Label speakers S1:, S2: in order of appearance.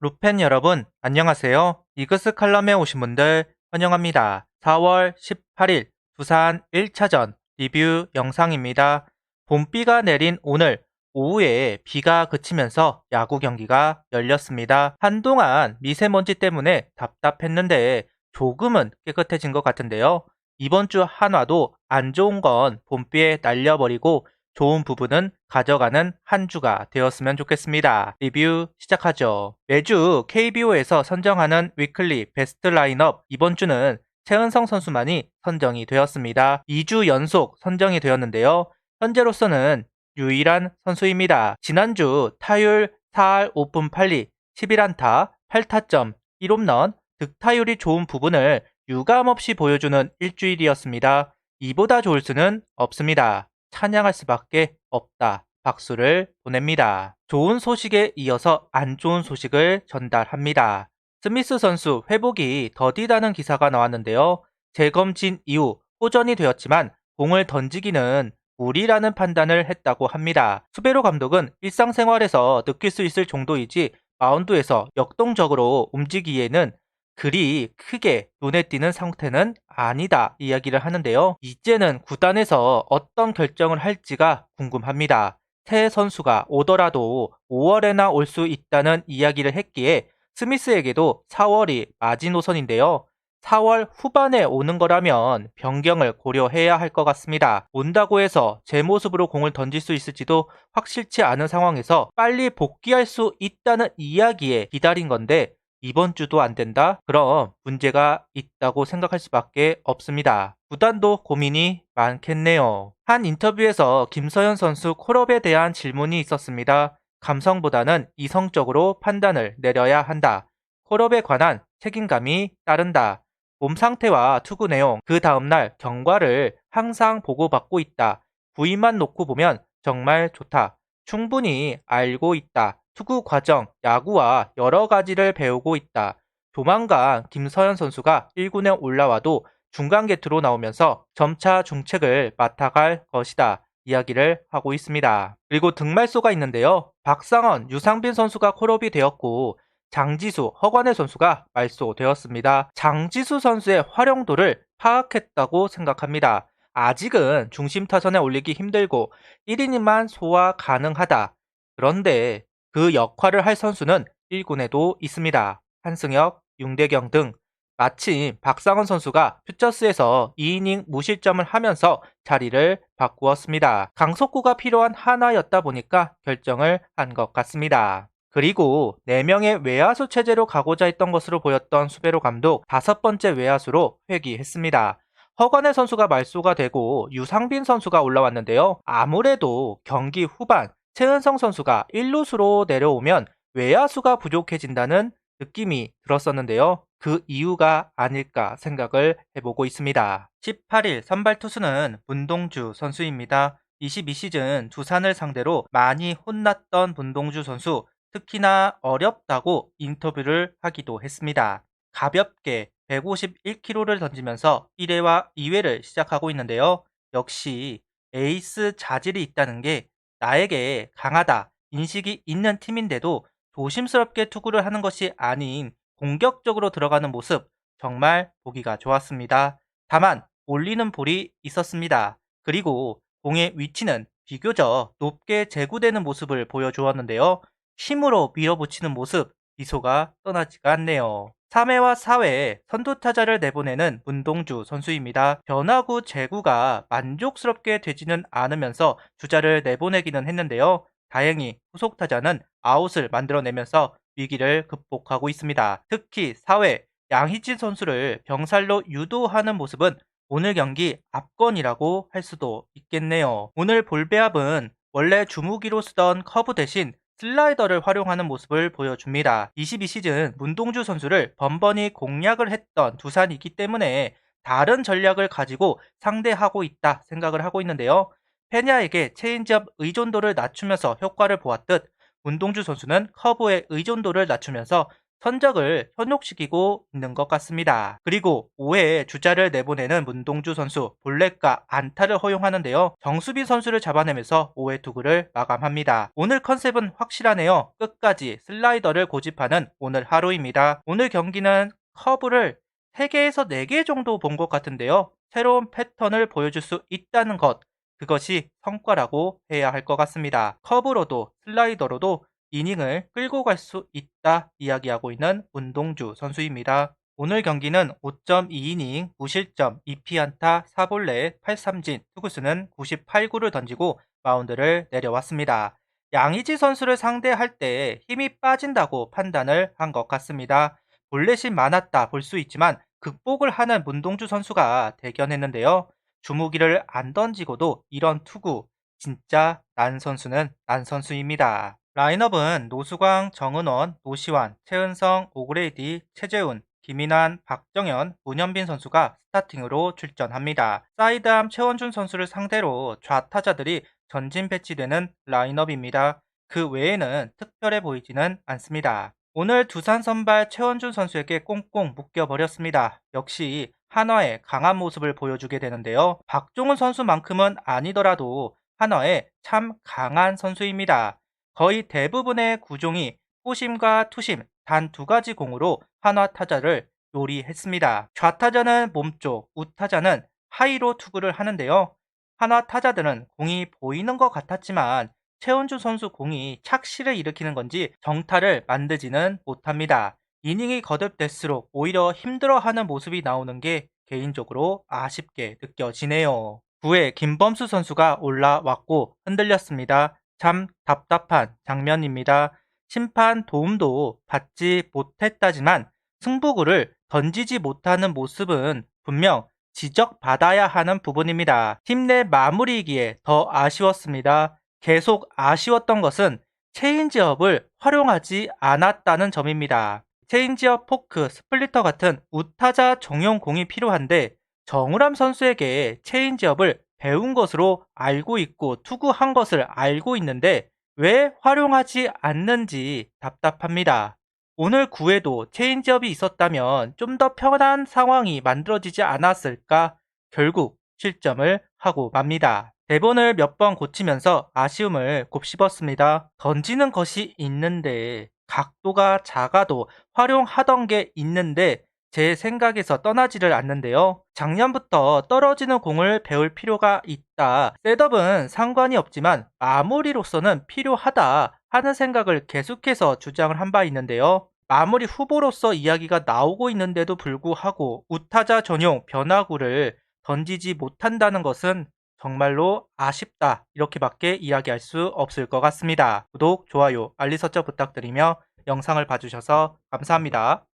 S1: 루펜 여러분, 안녕하세요. 이그스 칼럼에 오신 분들 환영합니다. 4월 18일 두산 1차전 리뷰 영상입니다. 봄비가 내린 오늘 오후에 비가 그치면서 야구 경기가 열렸습니다. 한동안 미세먼지 때문에 답답했는데 조금은 깨끗해진 것 같은데요. 이번 주 한화도 안 좋은 건 봄비에 날려버리고 좋은 부분은 가져가는 한 주가 되었으면 좋겠습니다. 리뷰 시작하죠. 매주 KBO에서 선정하는 위클리 베스트 라인업 이번 주는 최은성 선수만이 선정이 되었습니다. 2주 연속 선정이 되었는데요. 현재로서는 유일한 선수입니다. 지난주 타율 4할 5푼 8리, 11안타, 8타점, 1홈런, 득타율이 좋은 부분을 유감없이 보여주는 일주일이었습니다. 이보다 좋을 수는 없습니다. 찬양할 수밖에 없다. 박수를 보냅니다. 좋은 소식에 이어서 안 좋은 소식을 전달합니다. 스미스 선수 회복이 더디다는 기사가 나왔는데요. 재검진 이후 호전이 되었지만 공을 던지기는 무리라는 판단을 했다고 합니다. 수베로 감독은 일상생활에서 느낄 수 있을 정도이지 마운드에서 역동적으로 움직이기에는 그리 크게 눈에 띄는 상태는 아니다 이야기를 하는데요. 이제는 구단에서 어떤 결정을 할지가 궁금합니다. 새 선수가 오더라도 5월에나 올 수 있다는 이야기를 했기에 스미스에게도 4월이 마지노선인데요. 4월 후반에 오는 거라면 변경을 고려해야 할 것 같습니다. 온다고 해서 제 모습으로 공을 던질 수 있을지도 확실치 않은 상황에서 빨리 복귀할 수 있다는 이야기에 기다린 건데 이번 주도 안 된다? 그럼 문제가 있다고 생각할 수밖에 없습니다. 구단도 고민이 많겠네요. 한 인터뷰에서 김서현 선수 콜업에 대한 질문이 있었습니다. 감성보다는 이성적으로 판단을 내려야 한다. 콜업에 관한 책임감이 따른다. 몸 상태와 투구 내용, 그 다음날 경과를 항상 보고받고 있다. 부위만 놓고 보면 정말 좋다. 충분히 알고 있다. 투구 과정, 야구와 여러 가지를 배우고 있다. 조만간 김서현 선수가 1군에 올라와도 중간 게트로 나오면서 점차 중책을 맡아갈 것이다. 이야기를 하고 있습니다. 그리고 등말소가 있는데요. 박상원, 유상빈 선수가 콜업이 되었고 장지수, 허관의 선수가 말소되었습니다. 장지수 선수의 활용도를 파악했다고 생각합니다. 아직은 중심 타선에 올리기 힘들고 1이닝만 소화 가능하다. 그런데 그 역할을 할 선수는 1군에도 있습니다. 한승혁, 윤대경 등 마침 박상원 선수가 퓨처스에서 2이닝 무실점을 하면서 자리를 바꾸었습니다. 강속구가 필요한 하나였다 보니까 결정을 한 것 같습니다. 그리고 4명의 외야수 체제로 가고자 했던 것으로 보였던 수베로 감독 5번째 외야수로 회귀했습니다. 허관의 선수가 말소가 되고 유상빈 선수가 올라왔는데요. 아무래도 경기 후반 최은성 선수가 1루수로 내려오면 외야수가 부족해진다는 느낌이 들었었는데요. 그 이유가 아닐까 생각을 해보고 있습니다. 18일 선발 투수는 문동주 선수입니다. 22시즌 두산을 상대로 많이 혼났던 문동주 선수, 특히나 어렵다고 인터뷰를 하기도 했습니다. 가볍게 151km를 던지면서 1회와 2회를 시작하고 있는데요. 역시 에이스 자질이 있다는 게 나에게 강하다 인식이 있는 팀인데도 조심스럽게 투구를 하는 것이 아닌 공격적으로 들어가는 모습 정말 보기가 좋았습니다. 다만 올리는 볼이 있었습니다. 그리고 공의 위치는 비교적 높게 제구되는 모습을 보여주었는데요. 힘으로 밀어붙이는 모습 미소가 떠나지가 않네요. 3회와 4회 선두타자를 내보내는 문동주 선수입니다. 변화구 제구가 만족스럽게 되지는 않으면서 주자를 내보내기는 했는데요. 다행히 후속타자는 아웃을 만들어내면서 위기를 극복하고 있습니다. 특히 4회 양희진 선수를 병살로 유도하는 모습은 오늘 경기 압권이라고 할 수도 있겠네요. 오늘 볼배합은 원래 주무기로 쓰던 커브 대신 슬라이더를 활용하는 모습을 보여줍니다. 22시즌 문동주 선수를 번번이 공략을 했던 두산이기 때문에 다른 전략을 가지고 상대하고 있다 생각을 하고 있는데요. 페냐에게 체인지업 의존도를 낮추면서 효과를 보았듯 문동주 선수는 커브의 의존도를 낮추면서 선적을 현혹시키고 있는 것 같습니다. 그리고 5회에 주자를 내보내는 문동주 선수 볼넷과 안타를 허용하는데요. 정수빈 선수를 잡아내면서 5회 투구를 마감합니다. 오늘 컨셉은 확실하네요. 끝까지 슬라이더를 고집하는 오늘 하루입니다. 오늘 경기는 커브를 3개에서 4개 정도 본 것 같은데요. 새로운 패턴을 보여줄 수 있다는 것, 그것이 성과라고 해야 할 것 같습니다. 커브로도 슬라이더로도 이닝을 끌고 갈 수 있다 이야기하고 있는 문동주 선수입니다. 오늘 경기는 5.2이닝 무실점 2피안타 4볼넷 8삼진, 투구수는 98구를 던지고 마운드를 내려왔습니다. 양의지 선수를 상대할 때 힘이 빠진다고 판단을 한 것 같습니다. 볼넷이 많았다 볼 수 있지만 극복을 하는 문동주 선수가 대견했는데요. 주무기를 안 던지고도 이런 투구, 진짜 난 선수는 난 선수입니다. 라인업은 노수광, 정은원, 노시환, 최은성, 오그레이디, 최재훈, 김인환, 박정현, 문현빈 선수가 스타팅으로 출전합니다. 사이드암 최원준 선수를 상대로 좌타자들이 전진 배치되는 라인업입니다. 그 외에는 특별해 보이지는 않습니다. 오늘 두산 선발 최원준 선수에게 꽁꽁 묶여버렸습니다. 역시 한화의 강한 모습을 보여주게 되는데요. 박종훈 선수만큼은 아니더라도 한화의 참 강한 선수입니다. 거의 대부분의 구종이 포심과 투심 단 2가지 공으로 한화 타자를 요리했습니다. 좌타자는 몸쪽, 우타자는 하이로 투구를 하는데요. 한화 타자들은 공이 보이는 것 같았지만 최원주 선수 공이 착시를 일으키는 건지 정타를 만들지는 못합니다. 이닝이 거듭될수록 오히려 힘들어하는 모습이 나오는 게 개인적으로 아쉽게 느껴지네요. 9회 김범수 선수가 올라왔고 흔들렸습니다. 참 답답한 장면입니다. 심판 도움도 받지 못했다지만 승부구를 던지지 못하는 모습은 분명 지적받아야 하는 부분입니다. 팀 내 마무리이기에 더 아쉬웠습니다. 계속 아쉬웠던 것은 체인지업을 활용하지 않았다는 점입니다. 체인지업, 포크, 스플리터 같은 우타자 정용 공이 필요한데 정우람 선수에게 체인지업을 배운 것으로 알고 있고 투구한 것을 알고 있는데 왜 활용하지 않는지 답답합니다. 오늘 9회도 체인지업이 있었다면 좀 더 편한 상황이 만들어지지 않았을까? 결국 실점을 하고 맙니다. 대본을 몇 번 고치면서 아쉬움을 곱씹었습니다. 던지는 것이 있는데 각도가 작아도 활용하던 게 있는데 제 생각에서 떠나지를 않는데요. 작년부터 떨어지는 공을 배울 필요가 있다. 셋업은 상관이 없지만 마무리로서는 필요하다 하는 생각을 계속해서 주장을 한 바 있는데요. 마무리 후보로서 이야기가 나오고 있는데도 불구하고 우타자 전용 변화구를 던지지 못한다는 것은 정말로 아쉽다. 이렇게밖에 이야기할 수 없을 것 같습니다. 구독, 좋아요, 알림 설정 부탁드리며 영상을 봐주셔서 감사합니다.